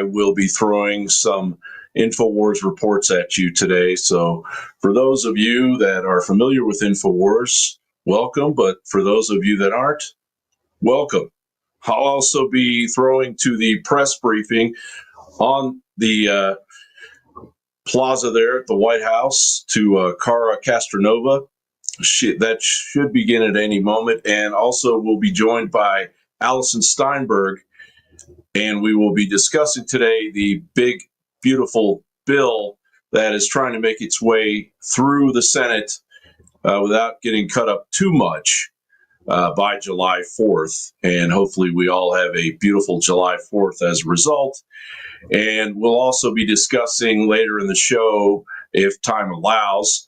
I will be throwing some InfoWars reports at you today. So for those of you that are familiar with InfoWars, welcome. But for those of you that aren't, welcome. I'll also be throwing to the press briefing on the plaza there at the White House to Cara Castronova. That should begin at any moment. And also we'll be joined by Allison Steinberg, and we will be discussing today the big, beautiful bill that is trying to make its way through the Senate without getting cut up too much by July 4th. And hopefully we all have a beautiful July 4th as a result. And we'll also be discussing later in the show, if time allows,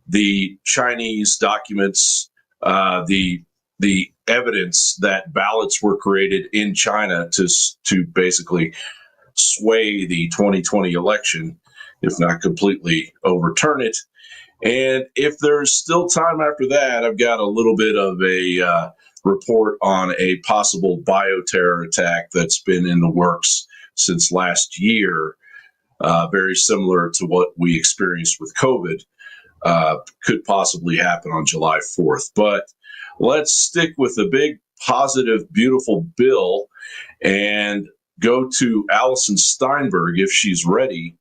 the Chinese documents, the evidence that ballots were created in China to basically sway the 2020 election, if not completely overturn it. And if there's still time after that, I've got a little bit of a report on a possible bioterror attack that's been in the works since last year, very similar to what we experienced with COVID. Could possibly happen on July 4th. But let's stick with the big, positive, beautiful bill and go to Allison Steinberg if she's ready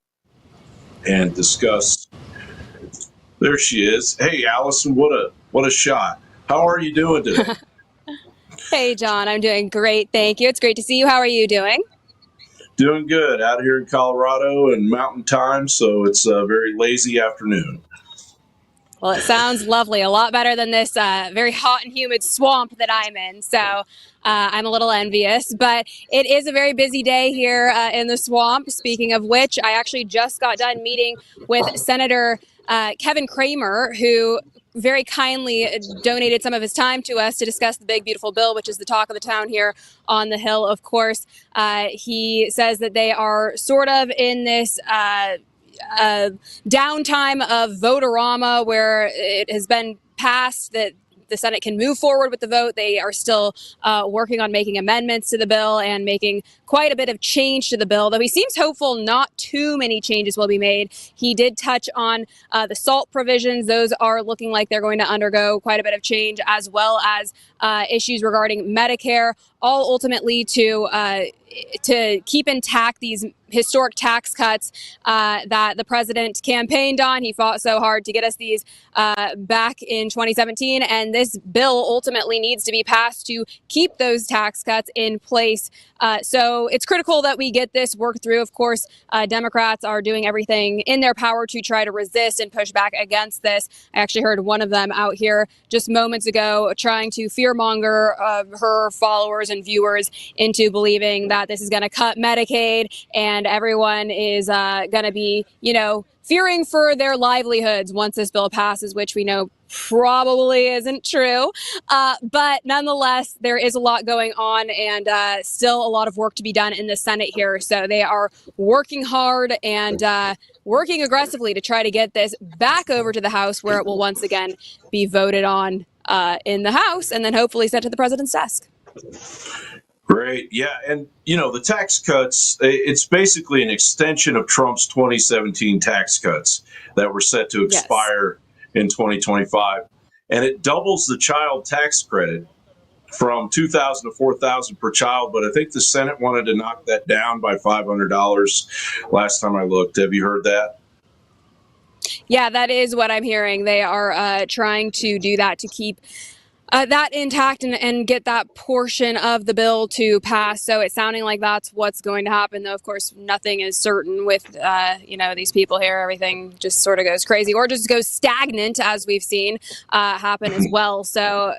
and discuss. There she is. Hey, Allison, what a shot. How are you doing today? Hey, John, I'm doing great. Thank you. It's great to see you. How are you doing? Doing good out here in Colorado and mountain time, so it's a very lazy afternoon. Well, it sounds lovely. A lot better than this very hot and humid swamp that I'm in. So I'm a little envious. But it is a very busy day here in the swamp. Speaking of which, I actually just got done meeting with Senator Kevin Cramer, who very kindly donated some of his time to us to discuss the big, beautiful bill, which is the talk of the town here on the Hill, of course. He says that they are sort of in this downtime of vote-a-rama, where it has been passed that the Senate can move forward with the vote. They are still working on making amendments to the bill and making quite a bit of change to the bill, though he seems hopeful not too many changes will be made. He did touch on the SALT provisions. Those are looking like they're going to undergo quite a bit of change, as well as issues regarding Medicare, all ultimately to keep intact these historic tax cuts that the president campaigned on. He fought so hard to get us these back in 2017. And this bill ultimately needs to be passed to keep those tax cuts in place. So it's critical that we get this worked through. Of course, Democrats are doing everything in their power to try to resist and push back against this. I actually heard one of them out here just moments ago trying to fearmonger her followers and viewers into believing that this is going to cut Medicaid and everyone is going to be, fearing for their livelihoods once this bill passes, which we know probably isn't true. But nonetheless, there is a lot going on and still a lot of work to be done in the Senate here. So they are working hard and working aggressively to try to get this back over to the House, where it will once again be voted on in the House and then hopefully sent to the president's desk. Great. Yeah. And, the tax cuts, it's basically an extension of Trump's 2017 tax cuts that were set to expire in 2025. And it doubles the child tax credit from $2,000 to $4,000 per child. But I think the Senate wanted to knock that down by $500 last time I looked. Have you heard that? Yeah, that is what I'm hearing. They are trying to do that to keep that intact and get that portion of the bill to pass. So it's sounding like that's what's going to happen, though, of course, nothing is certain with, these people here. Everything just sort of goes crazy or just goes stagnant, as we've seen happen as well. So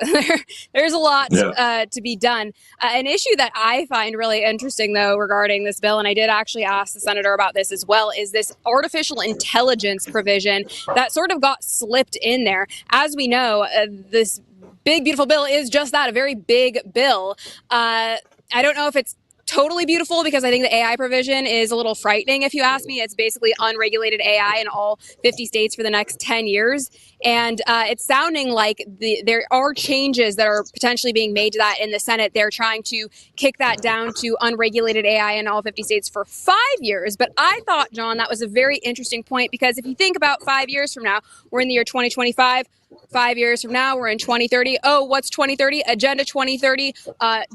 there's a lot to be done. An issue that I find really interesting, though, regarding this bill, and I did actually ask the senator about this as well, is this artificial intelligence provision that sort of got slipped in there. As we know, this big, beautiful bill is just that, a very big bill. I don't know if it's totally beautiful because I think the AI provision is a little frightening, if you ask me. It's basically unregulated AI in all 50 states for the next 10 years. And it's sounding like there are changes that are potentially being made to that in the Senate. They're trying to kick that down to unregulated AI in all 50 states for 5 years. But I thought, John, that was a very interesting point, because if you think about 5 years from now, we're in the year 2025. 5 years from now, we're in 2030. Oh, what's 2030? Agenda 2030,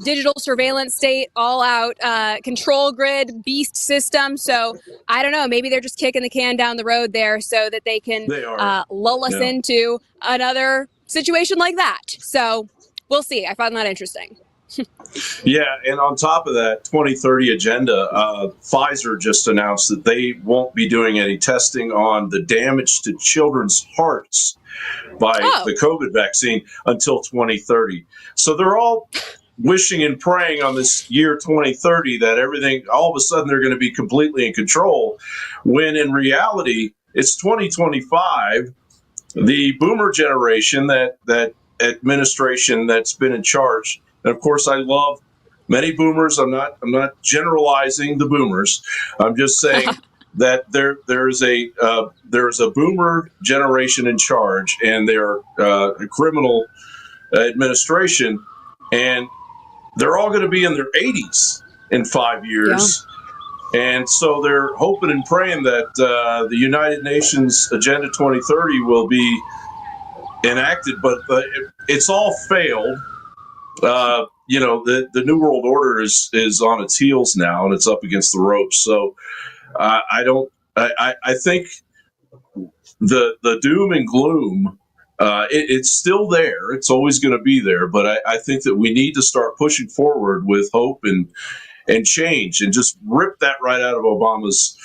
digital surveillance state, all out, control grid, beast system. So I don't know, maybe they're just kicking the can down the road there so that they can lull us into another situation like that. So we'll see. I found that interesting. Yeah, and on top of that 2030 agenda, Pfizer just announced that they won't be doing any testing on the damage to children's hearts by the COVID vaccine until 2030. So they're all wishing and praying on this year 2030 that everything, all of a sudden, they're going to be completely in control, when in reality, it's 2025. The boomer generation, that administration that's been in charge, and of course, I love many boomers. I'm not generalizing the boomers. I'm just saying that there's a boomer generation in charge, and they're a criminal administration, and they're all going to be in their 80s in 5 years. Yeah. And so they're hoping and praying that the United Nations Agenda 2030 will be enacted, but it's all failed. The New World Order is on its heels now, and it's up against the ropes. So I think the doom and gloom, it's still there. It's always going to be there. But I think that we need to start pushing forward with hope and change, and just rip that right out of Obama's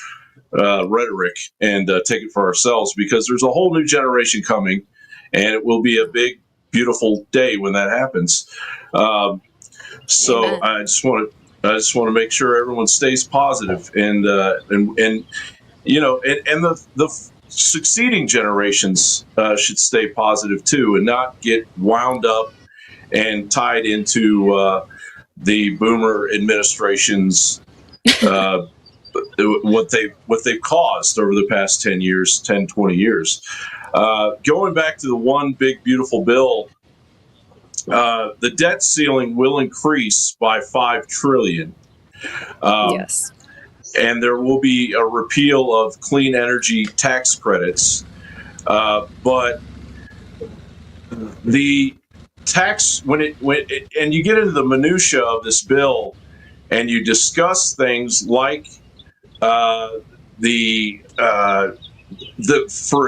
rhetoric and take it for ourselves, because there's a whole new generation coming, and it will be a big, beautiful day when that happens. So Amen. I just want to make sure everyone stays positive, and the succeeding generations should stay positive too, and not get wound up and tied into the boomer administration's what they've caused over the past 10 years, 10, 20 years. Going back to the one big, beautiful bill, the debt ceiling will increase by $5 trillion. Yes. And there will be a repeal of clean energy tax credits. But the tax, when and you get into the minutia of this bill, and you discuss things like for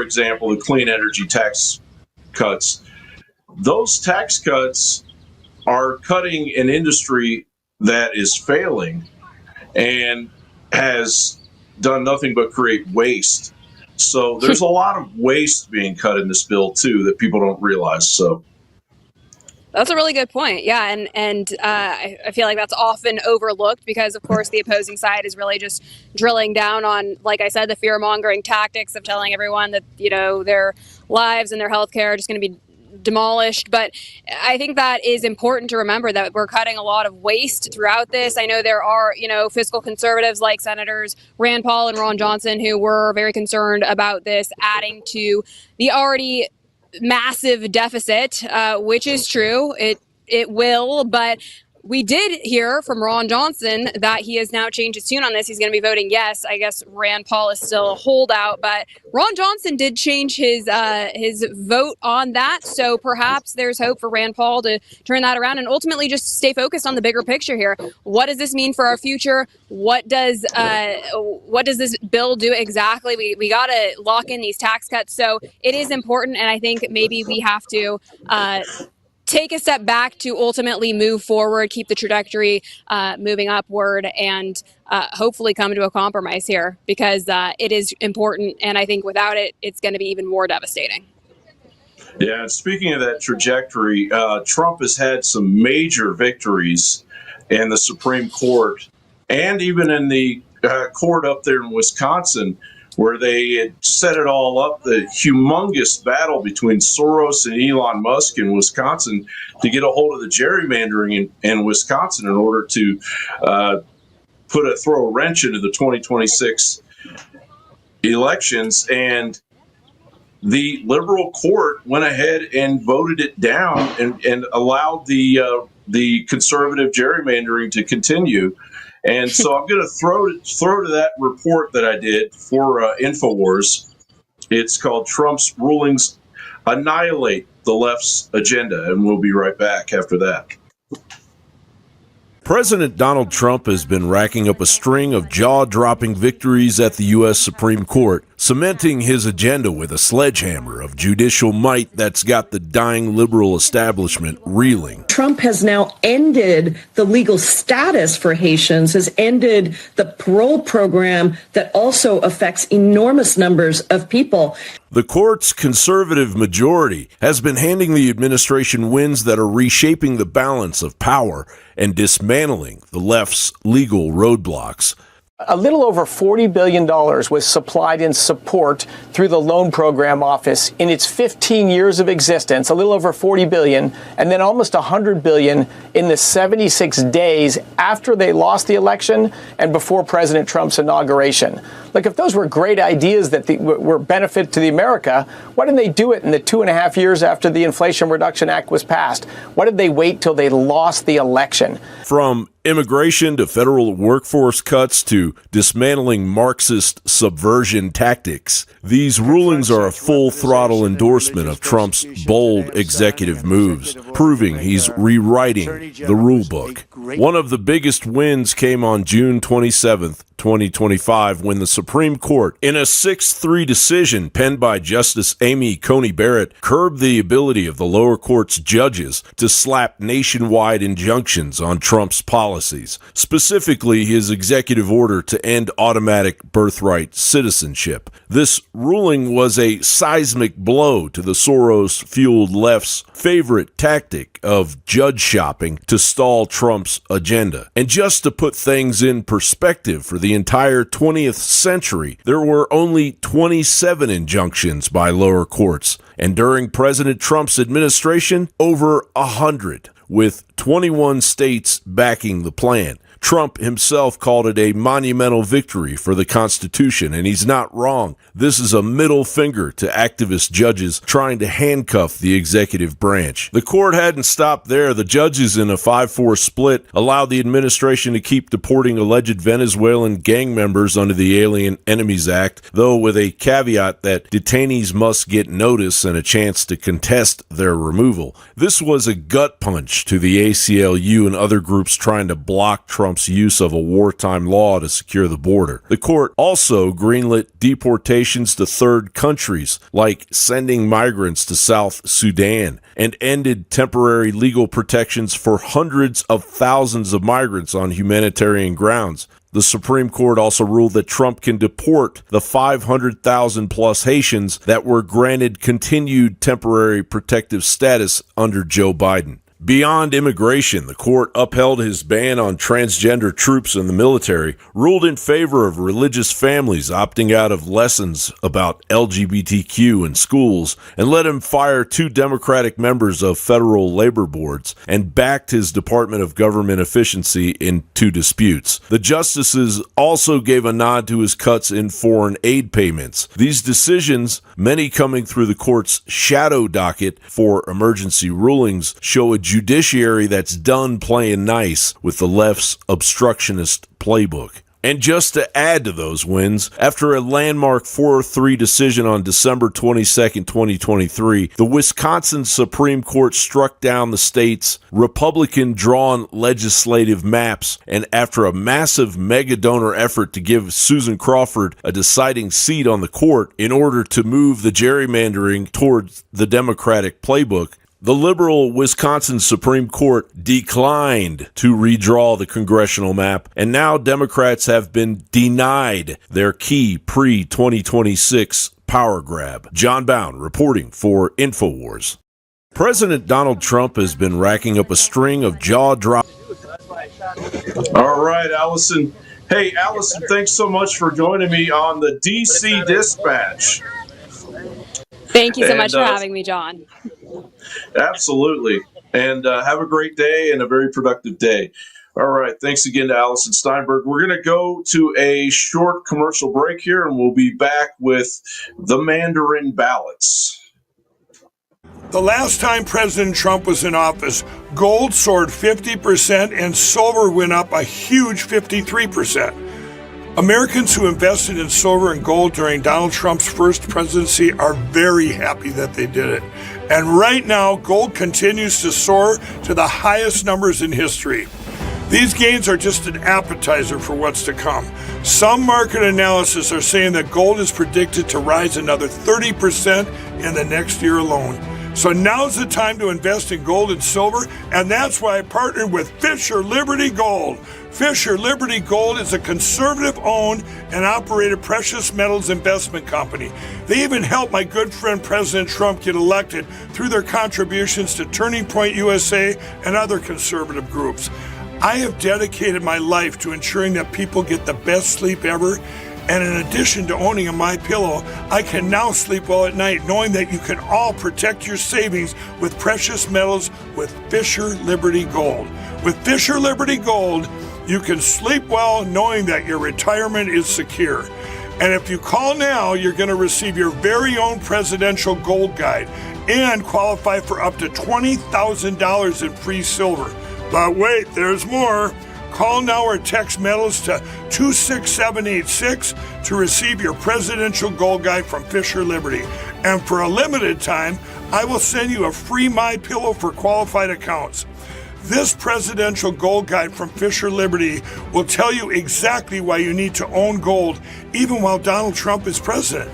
example, the clean energy tax cuts. Those tax cuts are cutting an industry that is failing and has done nothing but create waste. So there's a lot of waste being cut in this bill too that people don't realize. So that's a really good point. Yeah, and I feel like that's often overlooked, because, of course, the opposing side is really just drilling down on, like I said, the fear-mongering tactics of telling everyone that, their lives and their health care are just going to be demolished. But I think that is important to remember, that we're cutting a lot of waste throughout this. I know there are, fiscal conservatives like Senators Rand Paul and Ron Johnson who were very concerned about this adding to the already massive deficit, which is true. It will, but we did hear from Ron Johnson that he has now changed his tune on this. He's going to be voting yes. I guess Rand Paul is still a holdout, but Ron Johnson did change his vote on that. So perhaps there's hope for Rand Paul to turn that around and ultimately just stay focused on the bigger picture here. What does this mean for our future? What does this bill do exactly? We got to lock in these tax cuts. So it is important, and I think maybe we have to take a step back to ultimately move forward, keep the trajectory moving upward, and hopefully come to a compromise here, because it is important. And I think without it, it's going to be even more devastating. Yeah, speaking of that trajectory, Trump has had some major victories in the Supreme Court, and even in the court up there in Wisconsin, where they had set it all up, the humongous battle between Soros and Elon Musk in Wisconsin to get a hold of the gerrymandering in Wisconsin in order to throw a wrench into the 2026 elections. And the liberal court went ahead and voted it down and allowed the conservative gerrymandering to continue. And so I'm going to throw to that report that I did for InfoWars. It's called Trump's Rulings Annihilate the Left's Agenda, and we'll be right back after that. President Donald Trump has been racking up a string of jaw-dropping victories at the U.S. Supreme Court, cementing his agenda with a sledgehammer of judicial might that's got the dying liberal establishment reeling. Trump has now ended the legal status for Haitians, has ended the parole program that also affects enormous numbers of people. The court's conservative majority has been handing the administration wins that are reshaping the balance of power and dismantling the left's legal roadblocks. A little over $40 billion was supplied in support through the Loan Program Office in its 15 years of existence, a little over $40 billion, and then almost $100 billion in the 76 days after they lost the election and before President Trump's inauguration. Look, if those were great ideas that were benefit to the America, why didn't they do it in the 2.5 years after the Inflation Reduction Act was passed? Why did they wait till they lost the election? From immigration to federal workforce cuts to dismantling Marxist subversion tactics, these rulings are a full-throttle endorsement of Trump's bold executive moves, proving he's rewriting the rule book. One of the biggest wins came on June 27th, 2025, when the Supreme Court, in a 6-3 decision penned by Justice Amy Coney Barrett, curbed the ability of the lower court's judges to slap nationwide injunctions on Trump's policies, specifically his executive order to end automatic birthright citizenship. This ruling was a seismic blow to the Soros-fueled left's favorite tactic of judge shopping to stall Trump's agenda. And just to put things in perspective, for the entire 20th century, there were only 27 injunctions by lower courts, and during President Trump's administration, over 100, with 21 states backing the plan. Trump himself called it a monumental victory for the Constitution, and he's not wrong. This is a middle finger to activist judges trying to handcuff the executive branch. The court hadn't stopped there. The judges, in a 5-4 split, allowed the administration to keep deporting alleged Venezuelan gang members under the Alien Enemies Act, though with a caveat that detainees must get notice and a chance to contest their removal. This was a gut punch to the ACLU and other groups trying to block Trump's use of a wartime law to secure the border. The court also greenlit deportations to third countries, like sending migrants to South Sudan, and ended temporary legal protections for hundreds of thousands of migrants on humanitarian grounds. The Supreme Court also ruled that Trump can deport the 500,000 plus Haitians that were granted continued temporary protective status under Joe Biden. Beyond immigration, the court upheld his ban on transgender troops in the military, ruled in favor of religious families opting out of lessons about LGBTQ in schools, and let him fire 2 Democratic members of federal labor boards, and backed his Department of Government Efficiency in 2 disputes. The justices also gave a nod to his cuts in foreign aid payments. These decisions, many coming through the court's shadow docket for emergency rulings, show a judiciary that's done playing nice with the left's obstructionist playbook. And just to add to those wins, after a landmark 4-3 decision on December 22, 2023, the Wisconsin Supreme Court struck down the state's Republican-drawn legislative maps, and after a massive mega-donor effort to give Susan Crawford a deciding seat on the court in order to move the gerrymandering towards the Democratic playbook, the liberal Wisconsin Supreme Court declined to redraw the congressional map, and now Democrats have been denied their key pre-2026 power grab. John Bowne reporting for InfoWars. President Donald Trump has been racking up a string of jaw-dropping. All right, Allison. Hey, Allison, thanks so much for joining me on the DC Dispatch. Thank you so much for having me, John. Absolutely. And have a great day and a very productive day. All right. Thanks again to Allison Steinberg. We're going to go to a short commercial break here, and we'll be back with the Mandarin ballots. The last time President Trump was in office, gold soared 50% and silver went up a huge 53%. Americans who invested in silver and gold during Donald Trump's first presidency are very happy that they did it. And right now, gold continues to soar to the highest numbers in history. These gains are just an appetizer for what's to come. Some market analysis are saying that gold is predicted to rise another 30% in the next year alone. So now's the time to invest in gold and silver, and that's why I partnered with Fisher Liberty Gold. Fisher Liberty Gold is a conservative-owned and operated precious metals investment company. They even helped my good friend President Trump get elected through their contributions to Turning Point USA and other conservative groups. I have dedicated my life to ensuring that people get the best sleep ever. And in addition to owning a MyPillow, I can now sleep well at night knowing that you can all protect your savings with precious metals with Fisher Liberty Gold. With Fisher Liberty Gold, you can sleep well knowing that your retirement is secure. And if you call now, you're going to receive your very own presidential gold guide and qualify for up to $20,000 in free silver. But wait, there's more. Call now or text metals to 26786 to receive your presidential gold guide from Fisher Liberty. And for a limited time, I will send you a free MyPillow for qualified accounts. This presidential gold guide from Fisher Liberty will tell you exactly why you need to own gold even while Donald Trump is president.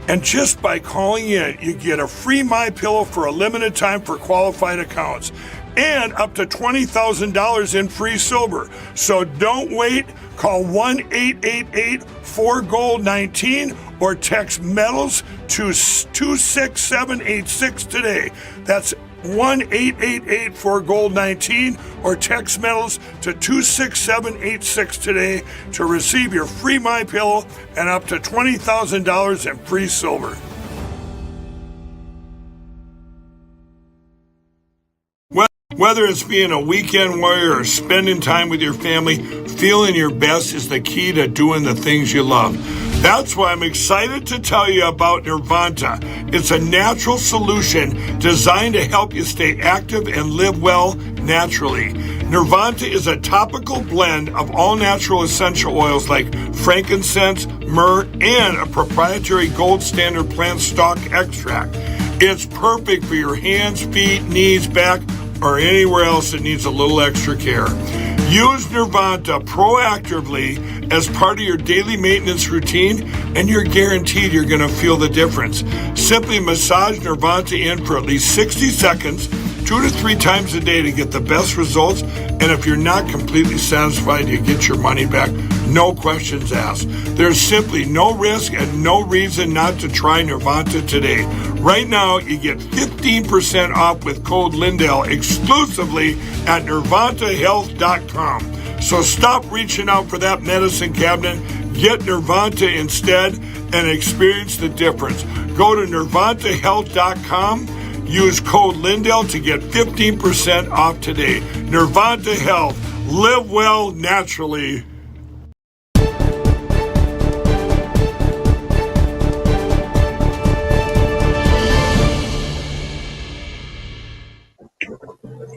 And just by calling in, you get a free MyPillow for a limited time for qualified accounts and up to $20,000 in free silver. So don't wait. Call 1-888-4GOLD-19 or text metals to 26786 today. That's 1-888-4GOLD-19 or text metals to 26786 today to receive your free MyPillow and up to $20,000 in free silver. Whether it's being a weekend warrior or spending time with your family, feeling your best is the key to doing the things you love. That's why I'm excited to tell you about Nirvanta. It's a natural solution designed to help you stay active and live well naturally. Nirvanta is a topical blend of all natural essential oils like frankincense, myrrh, and a proprietary gold standard plant stock extract. It's perfect for your hands, feet, knees, back, or anywhere else that needs a little extra care. Use Nirvanta proactively as part of your daily maintenance routine, and you're guaranteed you're going to feel the difference. Simply massage Nirvanta in for at least 60 seconds, 2 to 3 times a day to get the best results. And if you're not completely satisfied, you get your money back. No questions asked. There's simply no risk and no reason not to try Nirvanta today. Right now, you get 15% off with code Lindell exclusively at nirvantahealth.com. So stop reaching out for that medicine cabinet. Get Nirvanta instead and experience the difference. Go to nirvantahealth.com. Use code Lindell to get 15% off today. Nirvanta Health. Live well naturally.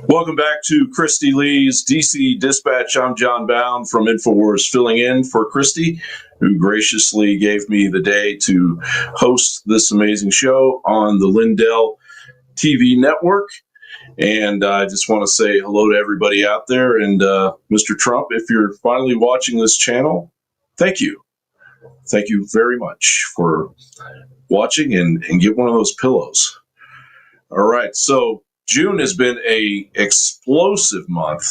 Welcome back to Christy Lee's DC Dispatch. I'm John Bowne from InfoWars, filling in for Christy, who graciously gave me the day to host this amazing show on the Lindell TV network. And I just want to say hello to everybody out there. And Mr. Trump, if you're finally watching this channel, thank you. Thank you very much for watching and get one of those pillows. All right. So June has been a explosive month.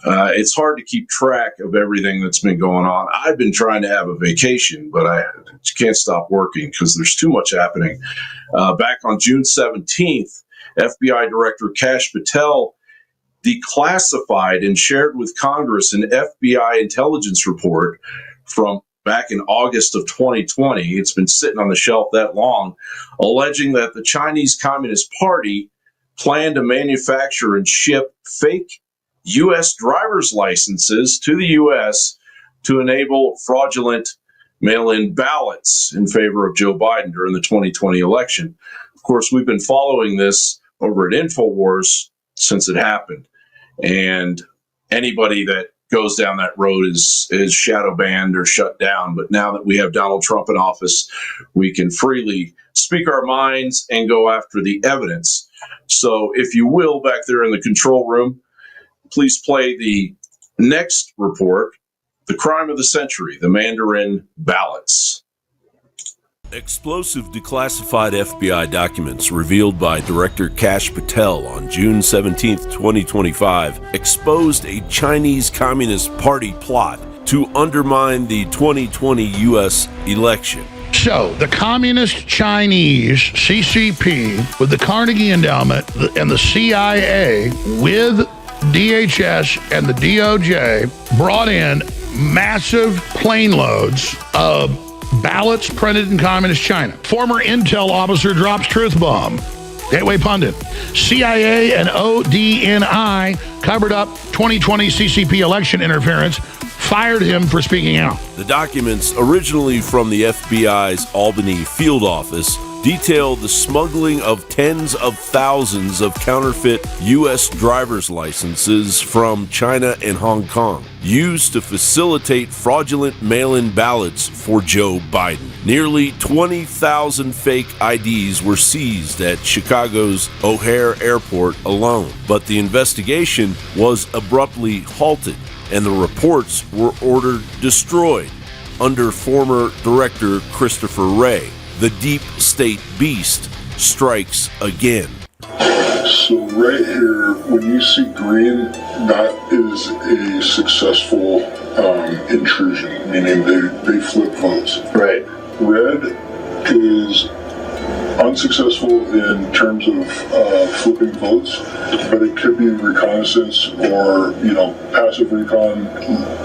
It's hard to keep track of everything that's been going on. I've been trying to have a vacation, but I can't stop working because there's too much happening. Back on June 17th, FBI Director Kash Patel declassified and shared with Congress an FBI intelligence report from back in August of 2020. It's been sitting on the shelf that long, alleging that the Chinese Communist Party planned to manufacture and ship fake U.S. driver's licenses to the U.S. to enable fraudulent mail-in ballots in favor of Joe Biden during the 2020 election. Of course, we've been following this over at InfoWars since it happened. And anybody that goes down that road is shadow banned or shut down. But now that we have Donald Trump in office, we can freely speak our minds and go after the evidence. So if you will, back there in the control room, please play the next report, the crime of the century, the Mandarin ballots. Explosive declassified FBI documents revealed by Director Kash Patel on June 17, 2025, exposed a Chinese Communist Party plot to undermine the 2020 U.S. election. So, the Communist Chinese, CCP, with the Carnegie Endowment and the CIA, with DHS and the DOJ, brought in massive plane loads of ballots printed in Communist China. Former Intel officer drops truth bomb. Gateway Pundit. CIA and ODNI covered up 2020 CCP election interference, fired him for speaking out. The documents, originally from the FBI's Albany field office, detailed the smuggling of tens of thousands of counterfeit U.S. driver's licenses from China and Hong Kong, used to facilitate fraudulent mail-in ballots for Joe Biden. Nearly 20,000 fake IDs were seized at Chicago's O'Hare Airport alone, but the investigation was abruptly halted, and the reports were ordered destroyed under former Director Christopher Wray. The deep state beast strikes again. So right here, when you see green, that is a successful intrusion, meaning they flip votes. Right. Red is unsuccessful in terms of flipping votes, but it could be reconnaissance or, passive recon,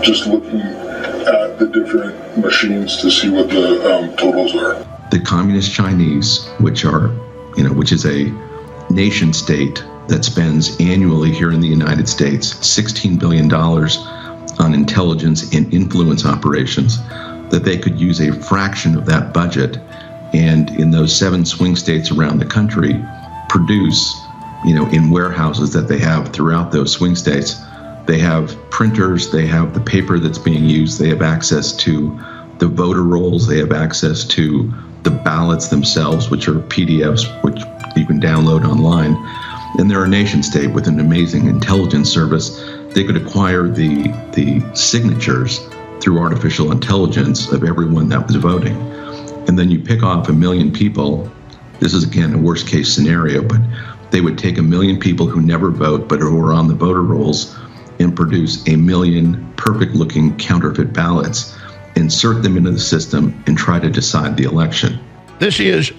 just looking at the different machines to see what the totals are. The Communist Chinese, which is a nation state that spends annually here in the United States $16 billion on intelligence and influence operations, that they could use a fraction of that budget and in those 7 swing states around the country produce, in warehouses that they have throughout those swing states. They have printers, they have the paper that's being used, they have access to the voter rolls, they have access to the ballots themselves, which are PDFs, which you can download online. And they're a nation state with an amazing intelligence service. They could acquire the signatures through artificial intelligence of everyone that was voting. And then you pick off 1 million people. This is, again, a worst case scenario, but they would take 1 million people who never vote but who are on the voter rolls and produce 1 million perfect looking counterfeit ballots, insert them into the system, and try to decide the election. This is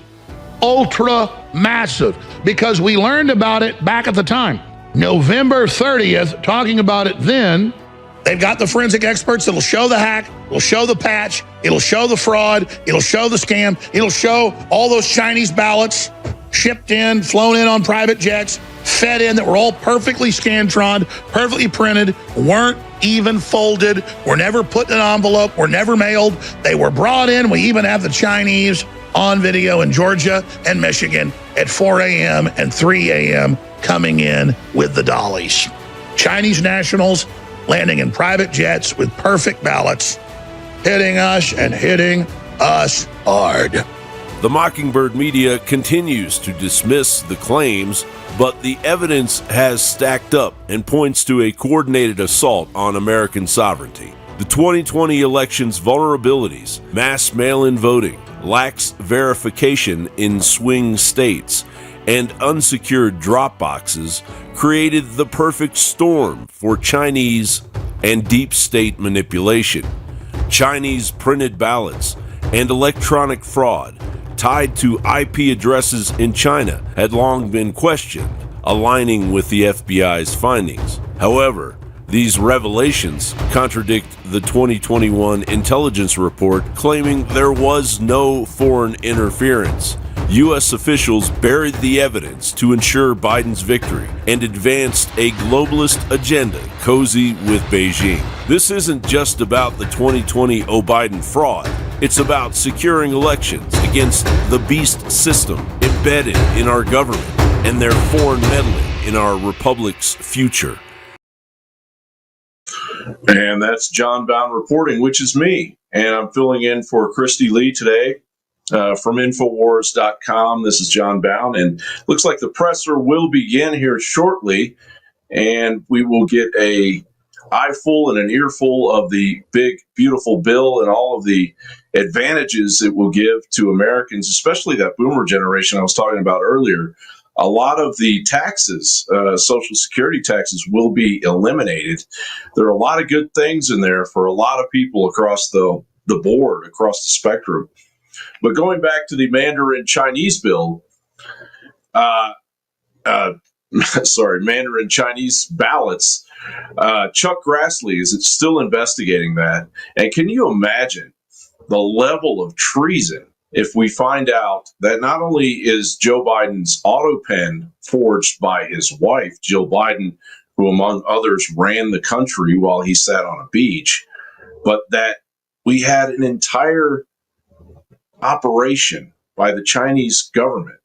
ultra massive because we learned about it back at the time. November 30th, talking about it then. They've got the forensic experts that'll show the hack, it'll show the patch, it'll show the fraud, it'll show the scam, it'll show all those Chinese ballots shipped in, flown in on private jets, fed in, that were all perfectly scantroned, perfectly printed, weren't even folded, were never put in an envelope, were never mailed. They were brought in. We even have the Chinese on video in Georgia and Michigan at 4 a.m. and 3 a.m. coming in with the dollies. Chinese nationals landing in private jets with perfect ballots, hitting us and hitting us hard. The Mockingbird media continues to dismiss the claims, but the evidence has stacked up and points to a coordinated assault on American sovereignty. The 2020 election's vulnerabilities, mass mail-in voting, lax verification in swing states, and unsecured drop boxes created the perfect storm for Chinese and deep state manipulation. Chinese printed ballots and electronic fraud tied to IP addresses in China had long been questioned, aligning with the FBI's findings. However, these revelations contradict the 2021 intelligence report claiming there was no foreign interference. U.S. officials buried the evidence to ensure Biden's victory and advanced a globalist agenda cozy with Beijing. This isn't just about the 2020 Biden fraud. It's about securing elections against the beast system embedded in our government and their foreign meddling in our republic's future. And that's John Bowne reporting, which is me. And I'm filling in for Christy Lee today from Infowars.com. This is John Bowne. And looks like the presser will begin here shortly. And we will get a eyeful and an earful of the big, beautiful bill and all of the advantages it will give to Americans, especially that boomer generation I was talking about earlier. A lot of the taxes, Social Security taxes, will be eliminated. There are a lot of good things in there for a lot of people across the board, across the spectrum. But going back to the Mandarin Chinese bill, Mandarin Chinese ballots, Chuck Grassley is still investigating that. And can you imagine the level of treason if we find out that not only is Joe Biden's auto pen forged by his wife, Jill Biden, who among others ran the country while he sat on a beach, but that we had an entire operation by the Chinese government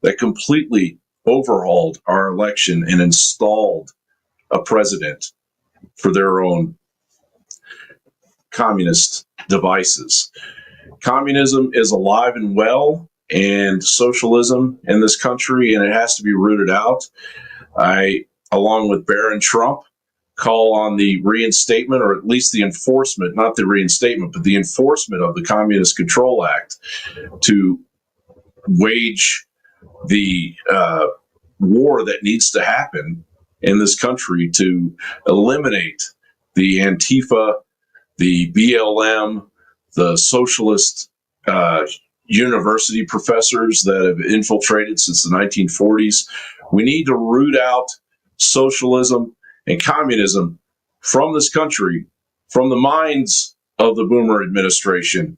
that completely overhauled our election and installed a president for their own communist devices. Communism is alive and well, and socialism in this country, and it has to be rooted out. I, along with Barron Trump, call on the reinstatement, or at least the enforcement, not the reinstatement, but the enforcement of the Communist Control Act to wage the war that needs to happen in this country to eliminate the Antifa, the BLM, the socialist university professors that have infiltrated since the 1940s. We need to root out socialism and communism from this country, from the minds of the Boomer administration,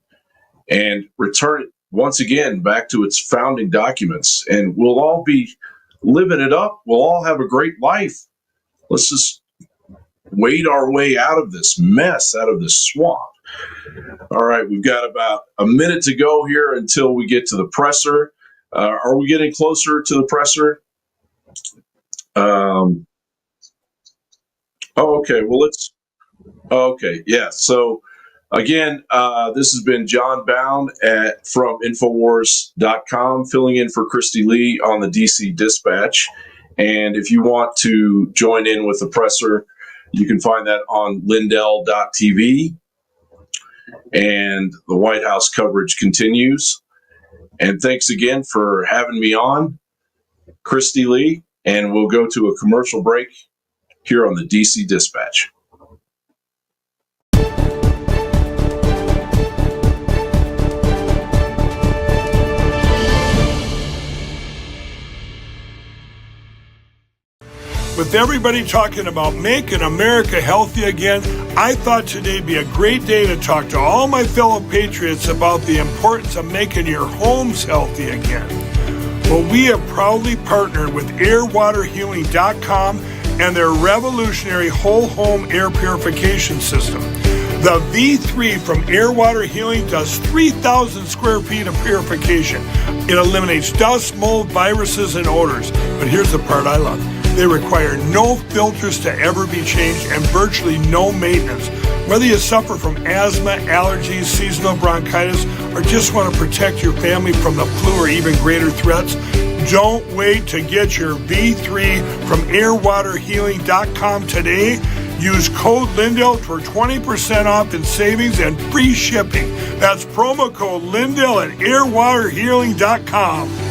and return it once again back to its founding documents. And we'll all be living it up. We'll all have a great life. Let's just wade our way out of this mess, out of this swamp. All right, we've got about a minute to go here until we get to the presser. Are we getting closer to the presser? Okay, well, okay, yeah. So, again, this has been John Bowne from Infowars.com, filling in for Christy Lee on the DC Dispatch. And if you want to join in with the presser, you can find that on Lindell.tv. And the White House coverage continues. And thanks again for having me on, Christy Lee. And we'll go to a commercial break here on the DC Dispatch. With everybody talking about making America healthy again, I thought today'd be a great day to talk to all my fellow patriots about the importance of making your homes healthy again. Well, we have proudly partnered with airwaterhealing.com and their revolutionary whole home air purification system. The V3 from Air Water Healing does 3,000 square feet of purification. It eliminates dust, mold, viruses, and odors. But here's the part I love. They require no filters to ever be changed and virtually no maintenance. Whether you suffer from asthma, allergies, seasonal bronchitis, or just want to protect your family from the flu or even greater threats, don't wait to get your V3 from airwaterhealing.com today. Use code Lindell for 20% off in savings and free shipping. That's promo code Lindell at airwaterhealing.com.